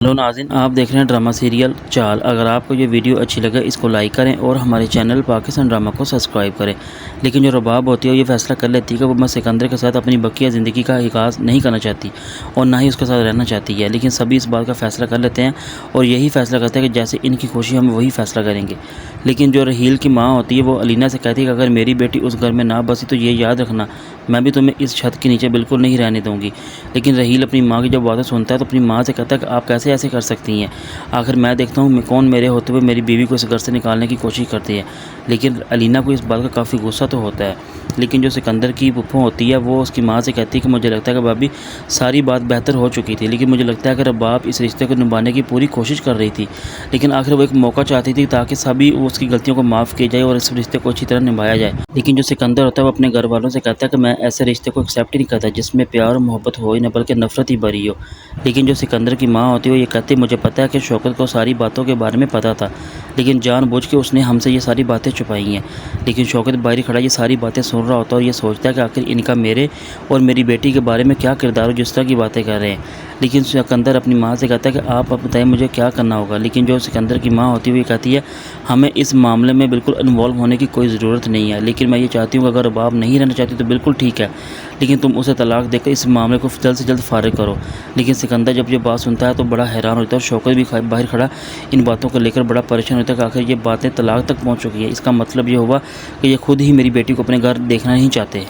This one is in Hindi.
हेलो नाज़रीन, आप देख रहे हैं ड्रामा सीरियल चाल। अगर आपको ये वीडियो अच्छी लगे इसको लाइक करें और हमारे चैनल पाकिस्तान ड्रामा को सब्सक्राइब करें। लेकिन जो रबाब होती है वो ये फ़ैसला कर लेती है कि वो मैं सिकंदर के साथ अपनी बकिया ज़िंदगी का आगाज़ नहीं करना चाहती और ना ही उसके साथ रहना चाहती है। लेकिन सभी इस बात का फ़ैसला कर लेते हैं और यही फ़ैसला करते हैं कि जैसे इनकी खुशी हम वही फ़ैसला करेंगे। लेकिन जो रहील की माँ होती है वो अलीना से कहती है कि अगर मेरी बेटी उस घर में ना बसी तो ये याद रखना मैं भी तुम्हें इस छत के नीचे बिल्कुल नहीं रहने दूँगी। लेकिन रहील अपनी माँ की जब बातें सुनता है तो अपनी माँ से कहता है कि आप कैसे ऐसे कर सकती हैं। आखिर मैं देखता हूँ कौन मेरे होते हुए मेरी बीवी को इस घर से निकालने की कोशिश करती है। लेकिन अलीना को इस बात का काफ़ी गुस्सा तो होता है। लेकिन जो सिकंदर की फूफो होती है वो उसकी माँ से कहती है कि मुझे लगता है कि भाभी सारी बात बेहतर हो चुकी थी, लेकिन मुझे लगता है कि रबाब इस रिश्ते को निभाने की पूरी कोशिश कर रही थी। लेकिन आखिर वो एक मौका चाहती थी ताकि सभी उसकी गलतियों को माफ़ किया जाए और इस रिश्ते को अच्छी तरह निभाया जाए। लेकिन जो सिकंदर होता है वो अपने घर वालों से कहता है कि मैं ऐसे रिश्ते को एक्सेप्ट ही नहीं करता जिसमें प्यार और मोहब्बत हो ही न बल्कि नफरत ही भरी हो। लेकिन जो सिकंदर की माँ होती है वो ये कहती है मुझे पता है कि शौकत को सारी बातों के बारे में पता था, लेकिन जानबूझ के उसने हमसे ये सारी बातें छुपाई हैं। लेकिन शौकत बाहर खड़ा ये सारी बातें सुन रहा होता है और ये सोचता है कि आखिर इनका मेरे और मेरी बेटी के बारे में क्या किरदार हो जिस तरह की बातें कर रहे हैं। लेकिन सिकंदर अपनी माँ से कहता है कि आप अब बताइए मुझे क्या करना होगा। लेकिन जो सिकंदर की माँ होती है वो ये कहती है हमें इस मामले में बिल्कुल इन्वॉल्व होने की कोई ज़रूरत नहीं है, लेकिन मैं ये चाहती हूँ कि अगर रबाब नहीं रहना चाहती तो बिल्कुल ठीक है, लेकिन तुम उसे तलाक देकर इस मामले को जल्द से जल्द फारिग करो। लेकिन सिकंदर जब ये बात सुनता है तो बड़ा हैरान होता है और शौकत भी बाहर खड़ा इन बातों को लेकर बड़ा परेशान होता है कि आखिर ये बातें तलाक तक पहुँच चुकी है। इसका मतलब ये हुआ कि ये खुद ही मेरी बेटी को अपने घर देखना नहीं चाहते।